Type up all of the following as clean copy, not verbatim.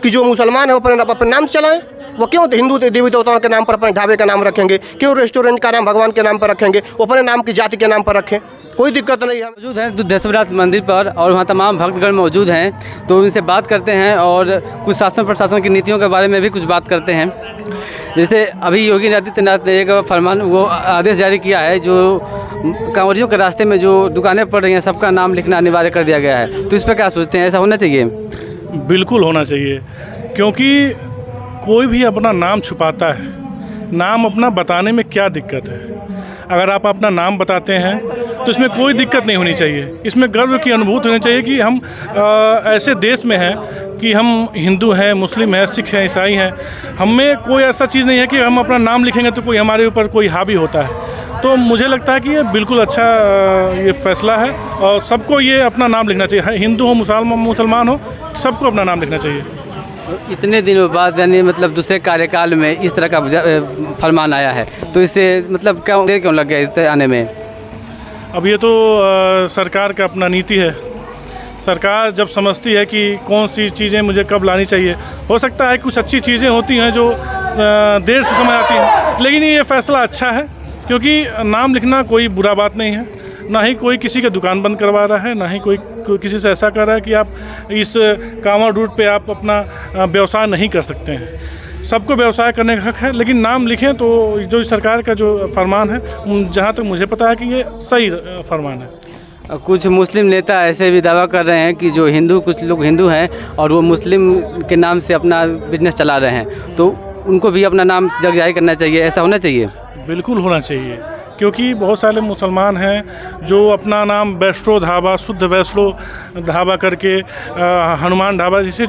कि जो मुसलमान है वो अपने नाम से चलाएं। वो क्यों हिंदू देवी देवताओं के नाम पर अपने ढाबे का नाम रखेंगे, क्यों रेस्टोरेंट का नाम भगवान के नाम पर रखेंगे, वो अपने नाम की जाति के नाम पर रखें, कोई दिक्कत नहीं है। मौजूद हैं दुधेश्वरनाथ मंदिर पर और वहाँ तमाम भक्तगण मौजूद हैं, तो उनसे बात करते हैं और कुछ शासन प्रशासन की नीतियों के बारे में भी कुछ बात करते हैं। जैसे अभी योगी आदित्यनाथ ने एक फरमान वो आदेश जारी किया है, जो कांवरियों के रास्ते में जो दुकानें पड़ रही हैं सबका नाम लिखना अनिवार्य कर दिया गया है, तो इस पर क्या सोचते हैं, ऐसा होना चाहिए? बिल्कुल होना चाहिए, क्योंकि कोई भी अपना नाम छुपाता है, नाम अपना बताने में क्या दिक्कत है? अगर आप अपना नाम बताते हैं तो इसमें कोई दिक्कत नहीं होनी चाहिए। इसमें गर्व की अनुभूति होनी चाहिए कि हम ऐसे देश में हैं कि हम हिंदू हैं, मुस्लिम हैं, सिख हैं, ईसाई हैं। हमें कोई ऐसा चीज़ नहीं है कि हम अपना नाम लिखेंगे तो कोई हमारे ऊपर कोई हावी होता है। तो मुझे लगता है कि ये बिल्कुल अच्छा ये फैसला है और सबको ये अपना नाम लिखना चाहिए, हिंदू हो मुसलमान हो, सबको अपना नाम लिखना चाहिए। इतने दिनों बाद यानी मतलब दूसरे कार्यकाल में इस तरह का फरमान आया है, तो इससे मतलब क्या देर क्यों लग गया इस आने में? अब ये तो सरकार का अपना नीति है। सरकार जब समझती है कि कौन सी चीज़ें मुझे कब लानी चाहिए, हो सकता है कुछ अच्छी चीज़ें होती हैं जो देर से समझ आती हैं, लेकिन ये फैसला अच्छा है क्योंकि नाम लिखना कोई बुरा बात नहीं है। ना ही कोई किसी की दुकान बंद करवा रहा है, ना ही कोई किसी से ऐसा कर रहा है कि आप इस कांवड़ रूट पे आप अपना व्यवसाय नहीं कर सकते हैं। सबको व्यवसाय करने का हक है, लेकिन नाम लिखें तो जो सरकार का जो फरमान है, जहाँ तक मुझे पता है कि ये सही फरमान है। कुछ मुस्लिम नेता ऐसे भी दावा कर रहे हैं कि जो हिंदू, कुछ लोग हिंदू हैं और वो मुस्लिम के नाम से अपना बिजनेस चला रहे हैं, तो उनको भी अपना नाम जग जाहिर करना चाहिए, ऐसा होना चाहिए? बिल्कुल होना चाहिए, क्योंकि बहुत सारे मुसलमान हैं जो अपना नाम वैष्णो ढाबा, शुद्ध वैष्णो ढाबा करके हनुमान ढाबा जिसे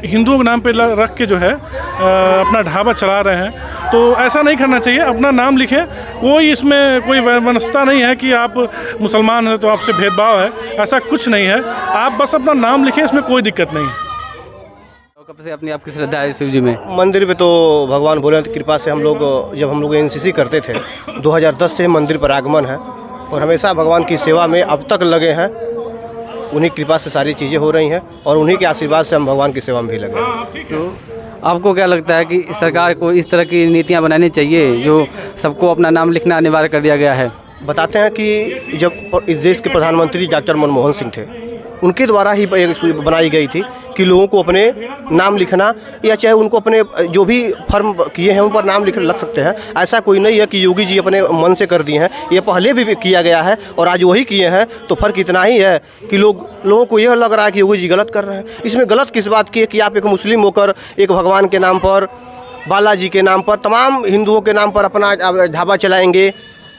हिंदुओं के नाम पे रख के जो है अपना ढाबा चला रहे हैं। तो ऐसा नहीं करना चाहिए, अपना नाम लिखें। कोई इसमें कोई वैमनस्यता नहीं है कि आप मुसलमान हैं तो आपसे भेदभाव है, ऐसा कुछ नहीं है। आप बस अपना नाम लिखें, इसमें कोई दिक्कत नहीं है। कब से अपनी आपकी श्रद्धा है शिव जी में? मंदिर पे तो भगवान भोलेनाथ की कृपा से हम लोग जब हम लोग एनसीसी करते थे 2010 से मंदिर पर आगमन है और हमेशा भगवान की सेवा में अब तक लगे हैं। उन्हीं की कृपा से सारी चीज़ें हो रही हैं और उन्हीं के आशीर्वाद से हम भगवान की सेवा में भी लगे हैं। तो आपको क्या लगता है कि सरकार को इस तरह की नीतियाँ बनानी चाहिए जो सबको अपना नाम लिखना अनिवार्य कर दिया गया है? बताते हैं कि जब इस देश के प्रधानमंत्री डॉक्टर मनमोहन सिंह थे, उनके द्वारा ही एक बनाई गई थी कि लोगों को अपने नाम लिखना, या चाहे उनको अपने जो भी फर्म किए हैं उन पर नाम लग सकते हैं। ऐसा कोई नहीं है कि योगी जी अपने मन से कर दिए हैं, ये पहले भी किया गया है और आज वही किए हैं। तो फ़र्क इतना ही है कि लोगों को यह लग रहा है कि योगी जी गलत कर रहे हैं। इसमें गलत किस बात की है कि आप एक मुस्लिम होकर एक भगवान के नाम पर, बालाजी के नाम पर, तमाम हिंदुओं के नाम पर अपना ढाबा चलाएँगे।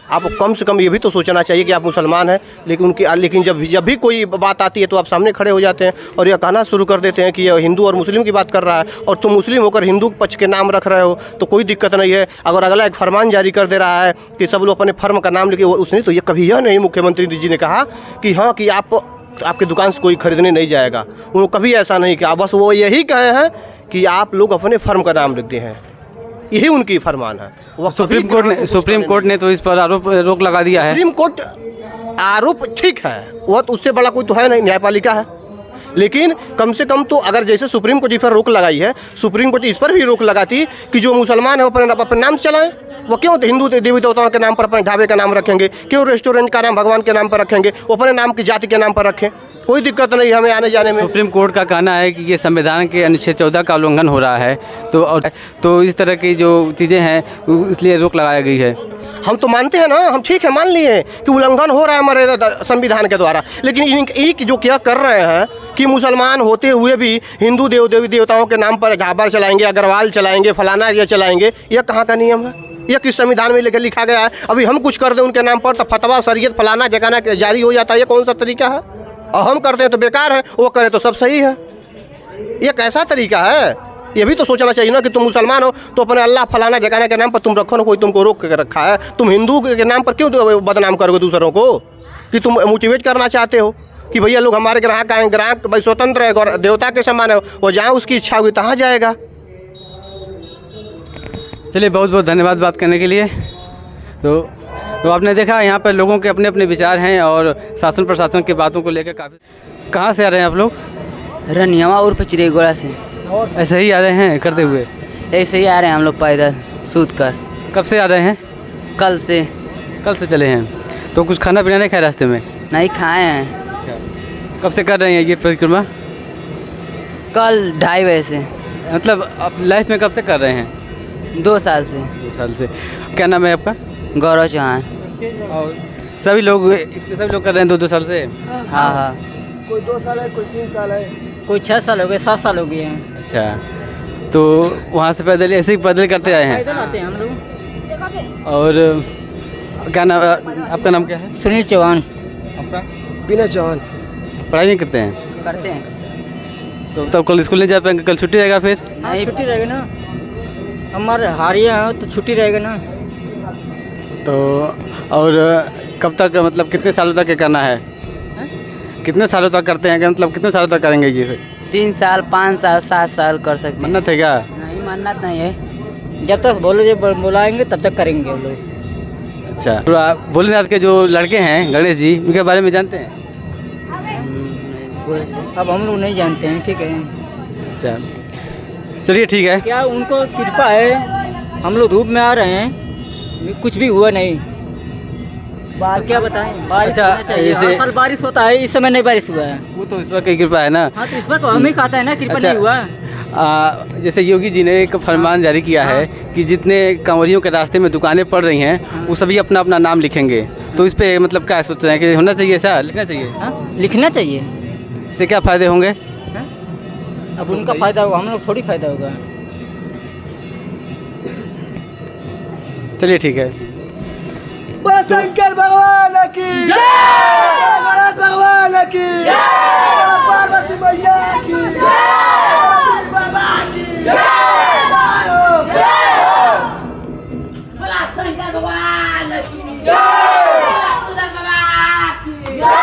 आप कम से कम ये भी तो सोचना चाहिए कि आप मुसलमान हैं, लेकिन जब भी कोई बात आती है तो आप सामने खड़े हो जाते हैं और यह कहना शुरू कर देते हैं कि यह हिंदू और मुस्लिम की बात कर रहा है और तुम मुस्लिम होकर हिंदू पक्ष के नाम रख रहे हो, तो कोई दिक्कत नहीं है। अगर अगला एक फरमान जारी कर दे रहा है कि सब लोग अपने फर्म का नाम लिखे, उसने तो ये कभी यह नहीं मुख्यमंत्री जी ने कहा कि हाँ कि आपके दुकान से कोई खरीदने नहीं जाएगा। उन्होंने कभी ऐसा नहीं कहा, बस वो यही कहे हैं कि आप लोग अपने फर्म का नाम लिखते हैं, यही उनकी फरमान है। वो सुप्रीम कोर्ट ने तो इस पर रोक लगा दिया है। सुप्रीम कोर्ट आरोप ठीक है, वो तो उससे बड़ा कोई तो है नहीं, न्यायपालिका है। लेकिन कम से कम तो अगर जैसे सुप्रीम कोर्ट इस पर रोक लगाई है, सुप्रीम कोर्ट इस पर भी रोक लगाती कि जो मुसलमान है वो अपने नाम से चलाएं। वो क्यों हिंदू देवी देवताओं के नाम पर अपने ढाबे का नाम रखेंगे, क्यों रेस्टोरेंट का नाम भगवान के नाम पर रखेंगे, वो अपने नाम की जाति के नाम पर रखें, कोई दिक्कत नहीं हमें आने जाने में। सुप्रीम कोर्ट का कहना है कि ये संविधान के अनुच्छेद 14 का उल्लंघन हो रहा है, तो इस तरह की जो चीज़ें हैं इसलिए रोक लगाई गई है। हम तो मानते हैं ना, हम ठीक है मान लिए कि उल्लंघन हो रहा है हमारे संविधान के द्वारा, लेकिन इनकी जो क्या कर रहे हैं कि मुसलमान होते हुए भी हिंदू देवी देवताओं के नाम पर ढाबा चलाएंगे, अग्रवाल चलाएंगे, फलाना ये चलाएंगे, यह कहाँ का नियम है? यह किस संविधान में लेकर लिखा गया है? अभी हम कुछ कर दें उनके नाम पर तो फतवा शरीयत फलाना जगाना जारी हो जाता है, ये कौन सा तरीका है? और हम करते हैं तो बेकार है, वो करें तो सब सही है। ये कैसा तरीका है? ये भी तो सोचना चाहिए ना कि तुम मुसलमान हो तो अपने अल्लाह फलाना जगाने के नाम पर तुम रखो ना, कोई तुमको रोक के रखा है। तुम हिंदू के नाम पर क्यों बदनाम करोगे दूसरों को, कि तुम मोटिवेट करना चाहते हो कि भैया लोग हमारे ग्राहक आए, ग्राहक भाई स्वतंत्र है, देवता के समान है, वो जहाँ उसकी इच्छा होगी तहाँ जाएगा। चलिए, बहुत बहुत धन्यवाद बात करने के लिए। तो आपने देखा यहाँ पर लोगों के अपने अपने विचार हैं और शासन प्रशासन की बातों को लेकर काफ़ी। कहाँ से आ रहे हैं आप लोग? रनियावा और पचरेगोड़ा से। ऐसे ही आ रहे हैं करते हुए? ऐसे ही आ रहे हैं हम लोग पैदल सूत कर। कब से आ रहे हैं? कल से। कल से चले हैं। तो कुछ खाना पीना नहीं खाया रास्ते में? नहीं खाए हैं। कब से कर रहे हैं ये परिक्रमा? कल 2:30 बजे से। मतलब आप लाइफ में कब से कर रहे हैं? 2 साल से। 2 साल से। क्या नाम है आपका? गौरव चौहान। और सभी लोग कर रहे हैं 2-2 साल से? हाँ हाँ। कोई 2 साल है, कोई 3 साल है, कोई 6 साल हो गए, 7 साल हो गए हैं। अच्छा, तो वहाँ से पैदल ऐसे ही पैदल करते आए हैं? पैदल आते हैं हम लोग। और क्या नाम, आपका नाम क्या है? सुनील चौहान। आपका? बिना चौहान। पढ़ाई नहीं करते हैं? करते हैं। तो तब कल स्कूल नहीं जा पाएंगे? कल छुट्टी रहेगा फिर? नहीं, छुट्टी रहेगा ना, हमारे हारिया हो तो छुट्टी रहेगा ना। तो और कब तक, मतलब कितने सालों तक ये करना है? कितने सालों तक करते हैं, मतलब कितने सालों तक करेंगे ये फिर? 3 साल, 5 साल, 7 साल कर सकते हैं। मन्नत है क्या? नहीं, मन्नत नहीं है, जब तक बुलाएंगे तब तक करेंगे हम लोग। अच्छा, तो आप भोलेनाथ के जो लड़के हैं गणेश जी, उनके बारे में जानते हैं? अब हम लोग नहीं जानते हैं, ठीक है। अच्छा, चलिए ठीक है। क्या उनको कृपा है, हम लोग धूप में आ रहे हैं, कुछ भी हुआ नहीं। क्या बताएं, बारिश अच्छा, होना चाहिए। हर साल बारिश होता है, इस समय नहीं बारिश हुआ है। वो तो ईश्वर की कृपा है ना। हाँ, तो ईश्वर को हम ही कहते हैं ना, कृपा अच्छा, नहीं हुआ। जैसे योगी जी ने एक फरमान जारी किया है कि जितने कांवरियों के रास्ते में दुकानें पड़ रही हैं वो सभी अपना अपना नाम लिखेंगे, तो इस पे मतलब क्या सोच रहे हैं कि होना चाहिए, ऐसा लिखना चाहिए? लिखना चाहिए। इससे क्या फ़ायदे होंगे? अब उनका फायदा होगा, हम लोग थोड़ी फायदा होगा। चलिए ठीक है। शंकर भगवान की जय, गणेश भगवान की जय, पार्वती मैया की जय, बाबा की जय, शंकर भगवान की जय, सुदर्शन बाबा की जय।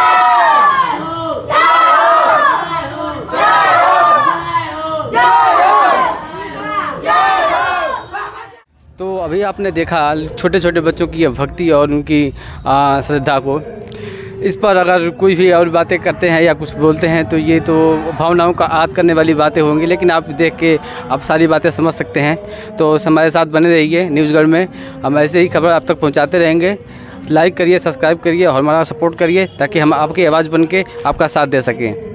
तो अभी आपने देखा छोटे छोटे बच्चों की भक्ति और उनकी श्रद्धा को। इस पर अगर कोई भी और बातें करते हैं या कुछ बोलते हैं तो ये तो भावनाओं का आहत करने वाली बातें होंगी, लेकिन आप देख के आप सारी बातें समझ सकते हैं। तो हमारे साथ बने रहिए न्यूज़गढ़ में, हम ऐसे ही खबर आप तक पहुंचाते रहेंगे। लाइक करिए, सब्सक्राइब करिए और हमारा सपोर्ट करिए ताकि हम आपकी आवाज़ बन के आपका साथ दे सकें।